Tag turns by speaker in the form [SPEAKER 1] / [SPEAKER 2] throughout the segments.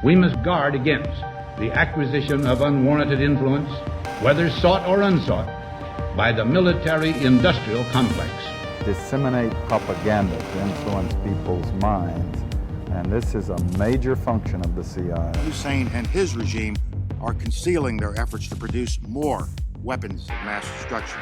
[SPEAKER 1] We must guard against the acquisition of unwarranted influence, whether sought or unsought, by the military-industrial complex.
[SPEAKER 2] Disseminate propaganda to influence people's minds, and this is a major function of the CIA.
[SPEAKER 3] Hussein and his regime are concealing their efforts to produce more weapons of mass destruction.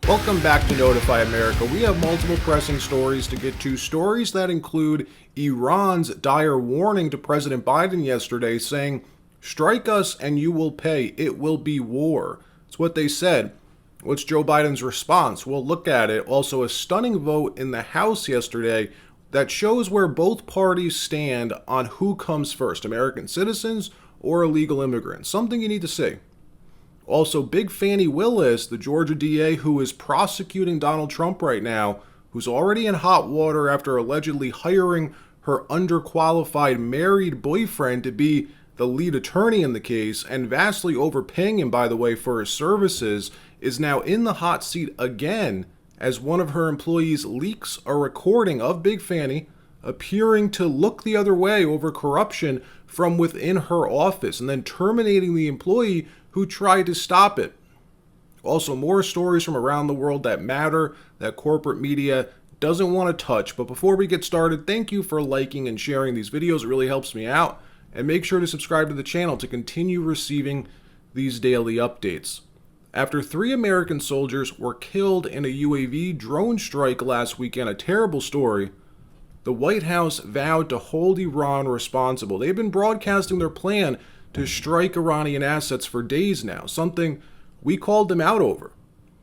[SPEAKER 4] Welcome back to Notify America. We have multiple pressing stories to get to. Stories that include Iran's dire warning to President Biden yesterday saying, "Strike us and you will pay. It will be war." It's what they said. What's Joe Biden's response? We'll look at it. Also, a stunning vote in the House yesterday that shows where both parties stand on who comes first, American citizens or illegal immigrants. Something you need to see. Also, big Fani Willis, the Georgia DA who is prosecuting Donald Trump right now, who's already in hot water after allegedly hiring her underqualified married boyfriend to be the lead attorney in the case and vastly overpaying him, by the way, for his services, is now in the hot seat again as one of her employees leaks a recording of Big Fani appearing to look the other way over corruption from within her office and then terminating the employee who tried to stop it. Also, more stories from around the world that matter, that corporate media doesn't want to touch. But before we get started, thank you for liking and sharing these videos. It really helps me out. And make sure to subscribe to the channel to continue receiving these daily updates. After 3 American soldiers were killed in a UAV drone strike last weekend, a terrible story, the White House vowed to hold Iran responsible. They've been broadcasting their plan to strike Iranian assets for days now, something we called them out over.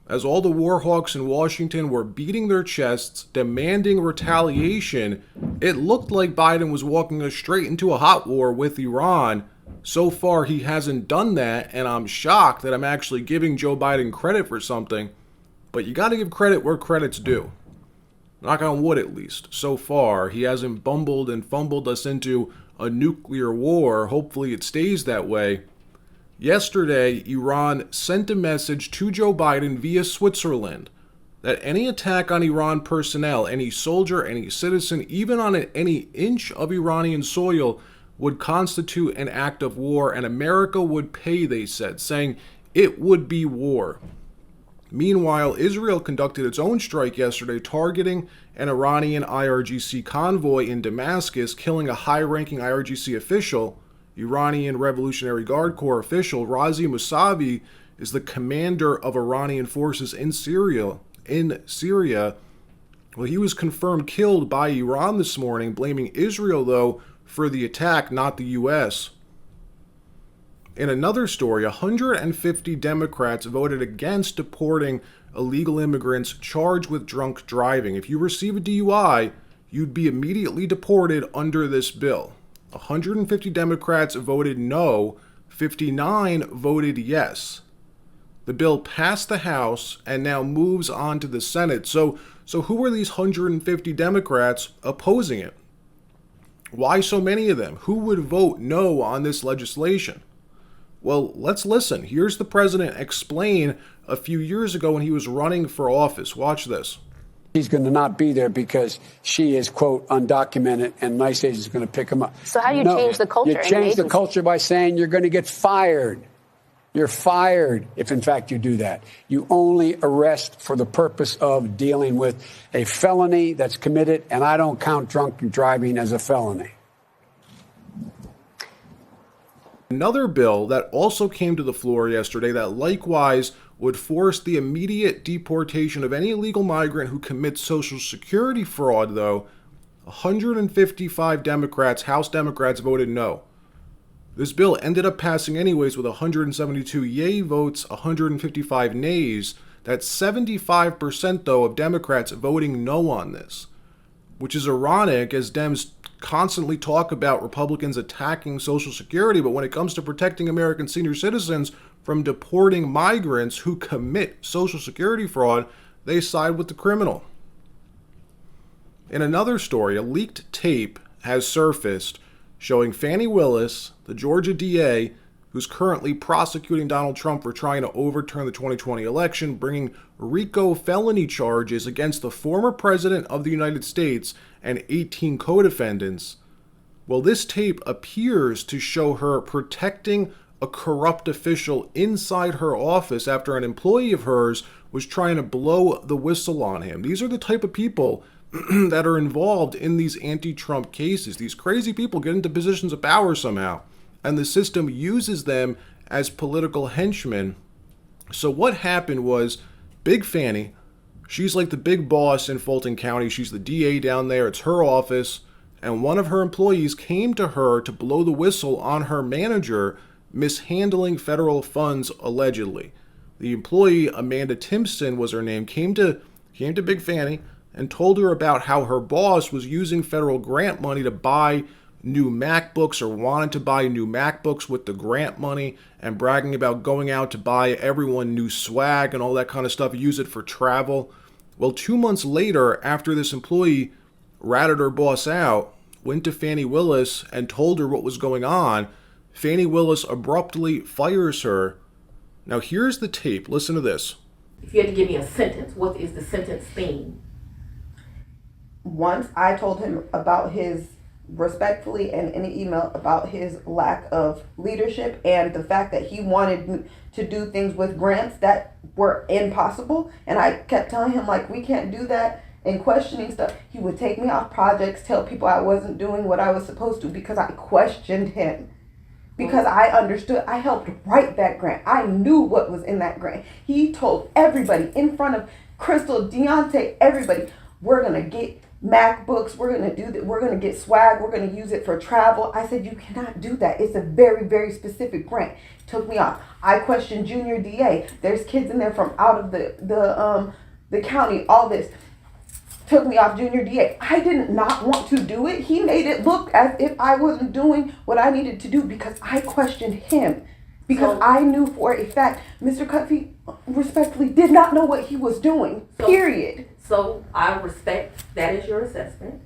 [SPEAKER 4] As all the war hawks in Washington were beating their chests, demanding retaliation, it looked like Biden was walking us straight into a hot war with Iran. So far, he hasn't done that, and I'm shocked that I'm actually giving Joe Biden credit for something. But you got to give credit where credit's due. Knock on wood, at least. So far, he hasn't bumbled and fumbled us into a nuclear war. Hopefully it stays that way. Yesterday, Iran sent a message to Joe Biden via Switzerland that any attack on Iran personnel, any soldier, any citizen, even on any inch of Iranian soil, would constitute an act of war, and America would pay, they said, saying it would be war. Meanwhile, Israel conducted its own strike yesterday, targeting an Iranian IRGC convoy in Damascus, killing a high-ranking IRGC official. Iranian Revolutionary Guard Corps official Razi Mousavi is the commander of Iranian forces in Syria. Well, he was confirmed killed by Iran this morning, blaming Israel, though, for the attack, not the U.S. In another story, 150 Democrats voted against deporting illegal immigrants charged with drunk driving. If you receive a DUI, you'd be immediately deported under this bill. 150 Democrats voted no, 59 voted yes. The bill passed the House and now moves on to the Senate. So who are these 150 Democrats opposing it? Why so many of them? Who would vote no on this legislation? Well, let's listen. Here's the president explain a few years ago when he was running for office. Watch this.
[SPEAKER 5] He's going to not be there because she is, quote, undocumented, and ICE agent is going to pick him up.
[SPEAKER 6] So how do you change the culture?
[SPEAKER 5] You change the culture by saying you're going to get fired. You're fired if, in fact, you do that. You only arrest for the purpose of dealing with a felony that's committed, and I don't count drunk driving as a felony.
[SPEAKER 4] Another bill that also came to the floor yesterday that likewise would force the immediate deportation of any illegal migrant who commits Social Security fraud, though, 155 Democrats, House Democrats, voted no. This bill ended up passing anyways with 172 yay votes, 155 nays. That's 75%, though, of Democrats voting no on this, which is ironic as Dems constantly talk about Republicans attacking Social Security, but when it comes to protecting American senior citizens from deporting migrants who commit Social Security fraud, they side with the criminal. In another story, a leaked tape has surfaced showing Fani Willis, the Georgia DA, who's currently prosecuting Donald Trump for trying to overturn the 2020 election, bringing RICO felony charges against the former president of the United States and 18 co-defendants. Well, this tape appears to show her protecting a corrupt official inside her office after an employee of hers was trying to blow the whistle on him. These are the type of people that are involved in these anti-Trump cases. These crazy people get into positions of power somehow, and the system uses them as political henchmen. So what happened was Big Fani, she's like the big boss in Fulton County. She's the DA down there. It's her office. And one of her employees came to her to blow the whistle on her manager mishandling federal funds allegedly. The employee, Amanda Timpson was her name, came to Big Fani and told her about how her boss was using federal grant money to buy new MacBooks, or wanted to buy new MacBooks with the grant money, and bragging about going out to buy everyone new swag and all that kind of stuff, use it for travel. Well, 2 months later, after this employee ratted her boss out, went to Fani Willis and told her what was going on, Fani Willis abruptly fires her. Now here's the tape. Listen to this.
[SPEAKER 6] If you had to give me a sentence, what is the sentence theme?
[SPEAKER 7] Once I told him about his, respectfully and in an email, about his lack of leadership and the fact that he wanted to do things with grants that were impossible. And I kept telling him, like, we can't do that, and questioning stuff. He would take me off projects, tell people I wasn't doing what I was supposed to because I questioned him. Because I understood, I helped write that grant. I knew what was in that grant. He told everybody in front of Crystal, Deontay, everybody, we're going to get MacBooks, we're going to do that, we're going to get swag, we're going to use it for travel. I said, you cannot do that. It's a very, very specific grant. Took me off. I questioned Junior DA. There's kids in there from out of the county, all this. Took me off Junior DA. I did not want to do it. He made it look as if I wasn't doing what I needed to do because I questioned him. Because I knew for a fact Mr. Cuffey respectfully did not know what he was doing, period.
[SPEAKER 6] So I respect that is your assessment.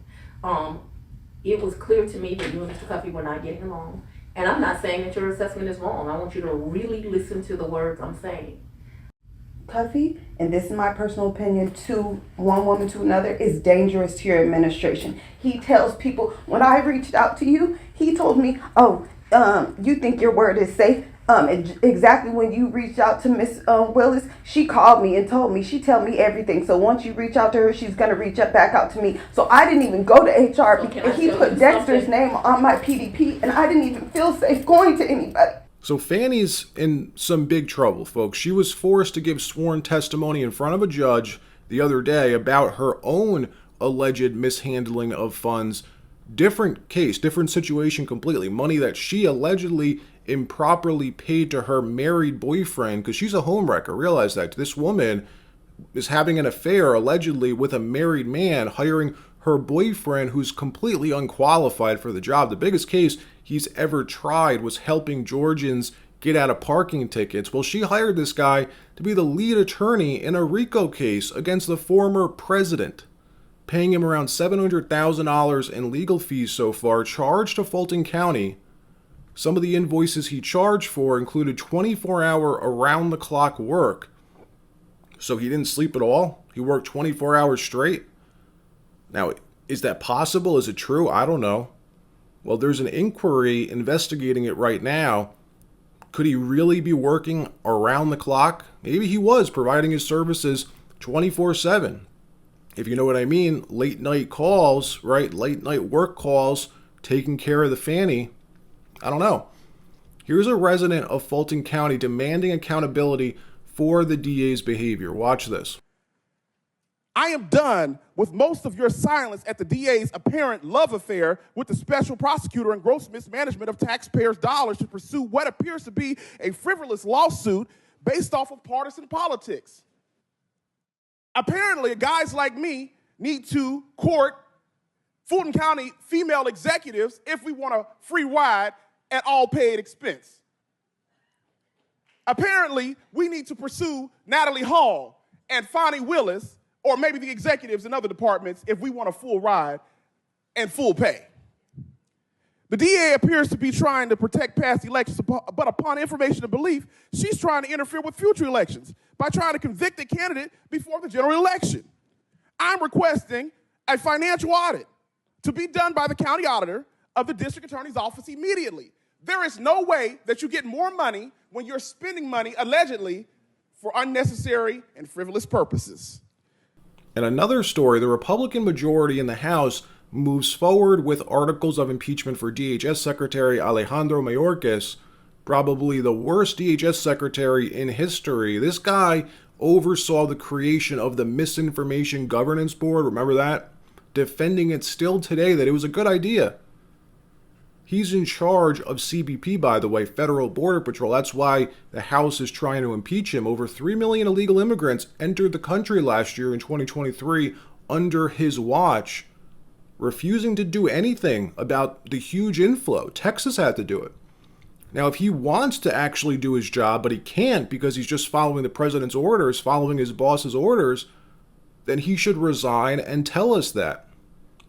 [SPEAKER 6] It was clear to me that you and Mr. Cuffey were not getting along. And I'm not saying that your assessment is wrong. I want you to really listen to the words I'm saying.
[SPEAKER 7] Cuffey, and this is my personal opinion, to one woman to another, is dangerous to your administration. He tells people, when I reached out to you, he told me, you think your word is safe? Exactly when you reached out to Miss Willis, she called me and told me, she tell me everything. So once you reach out to her, she's going to reach back out to me. So I didn't even go to HR because he put Dexter's name on my PDP, and I didn't even feel safe going to anybody.
[SPEAKER 4] So Fani's in some big trouble, folks. She was forced to give sworn testimony in front of a judge the other day about her own alleged mishandling of funds. Different case, different situation completely. Money that she allegedly improperly paid to her married boyfriend, because she's a homewrecker. Realize that. This woman is having an affair allegedly with a married man, hiring her boyfriend who's completely unqualified for the job. The biggest case he's ever tried was helping Georgians get out of parking tickets. Well, she hired this guy to be the lead attorney in a RICO case against the former president, paying him around $700,000 in legal fees so far, charged to Fulton County. Some of the invoices he charged for included 24-hour around-the-clock work. So he didn't sleep at all? He worked 24 hours straight? Now, is that possible? Is it true? I don't know. Well, there's an inquiry investigating it right now. Could he really be working around the clock? Maybe he was providing his services 24/7. If you know what I mean, late night calls, right? Late night work calls, taking care of the Fani. I don't know. Here's a resident of Fulton County demanding accountability for the DA's behavior. Watch this.
[SPEAKER 8] I am done with most of your silence at the DA's apparent love affair with the special prosecutor and gross mismanagement of taxpayers' dollars to pursue what appears to be a frivolous lawsuit based off of partisan politics. Apparently, guys like me need to court Fulton County female executives if we want a free ride at all paid expense. Apparently, we need to pursue Natalie Hall and Fani Willis, or maybe the executives in other departments, if we want a full ride and full pay. The DA appears to be trying to protect past elections, but upon information and belief, she's trying to interfere with future elections by trying to convict a candidate before the general election. I'm requesting a financial audit to be done by the county auditor of the district attorney's office immediately. There is no way that you get more money when you're spending money, allegedly, for unnecessary and frivolous purposes.
[SPEAKER 4] In another story, the Republican majority in the House moves forward with articles of impeachment for DHS Secretary Alejandro Mayorkas, probably the worst DHS secretary in history. This guy oversaw the creation of the Misinformation Governance Board, remember that? Defending it still today that it was a good idea. He's in charge of CBP, by the way, Federal Border Patrol. That's why the House is trying to impeach him. Over 3 million illegal immigrants entered the country last year in 2023 under his watch, refusing to do anything about the huge inflow. Texas had to do it. Now, if he wants to actually do his job, but he can't because he's just following the president's orders, following his boss's orders, then he should resign and tell us that.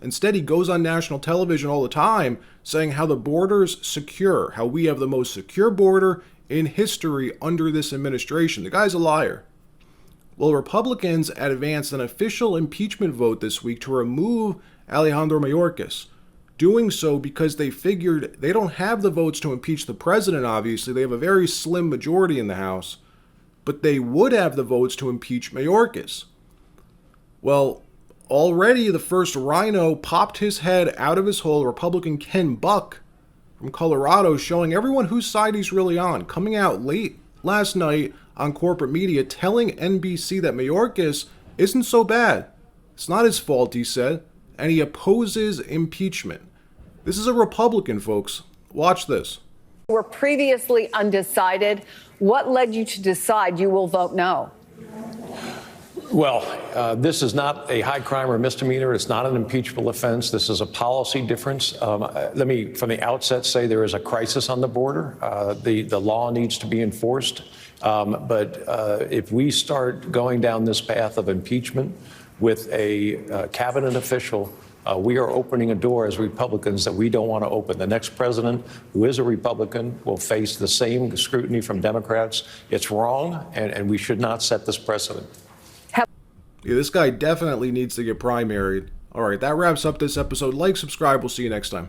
[SPEAKER 4] Instead, he goes on national television all the time saying how the border's secure, how we have the most secure border in history under this administration. The guy's a liar. Well, Republicans advanced an official impeachment vote this week to remove Alejandro Mayorkas, doing so because they figured they don't have the votes to impeach the president, obviously. They have a very slim majority in the House, but they would have the votes to impeach Mayorkas. Well, already the first rhino popped his head out of his hole, Republican Ken Buck from Colorado, showing everyone whose side he's really on, coming out late last night on corporate media telling NBC that Mayorkas isn't so bad. It's not his fault, he said, and he opposes impeachment. This is a Republican, folks. Watch this.
[SPEAKER 9] You were previously undecided. What led you to decide you will vote no?
[SPEAKER 10] Well, this is not a high crime or misdemeanor. It's not an impeachable offense. This is a policy difference. Let me, from the outset, say there is a crisis on the border. The law needs to be enforced. But if we start going down this path of impeachment with a cabinet official, we are opening a door as Republicans that we don't want to open. The next president, who is a Republican, will face the same scrutiny from Democrats. It's wrong, and we should not set this precedent.
[SPEAKER 4] Yeah, this guy definitely needs to get primaried. All right, that wraps up this episode. Like, subscribe. We'll see you next time.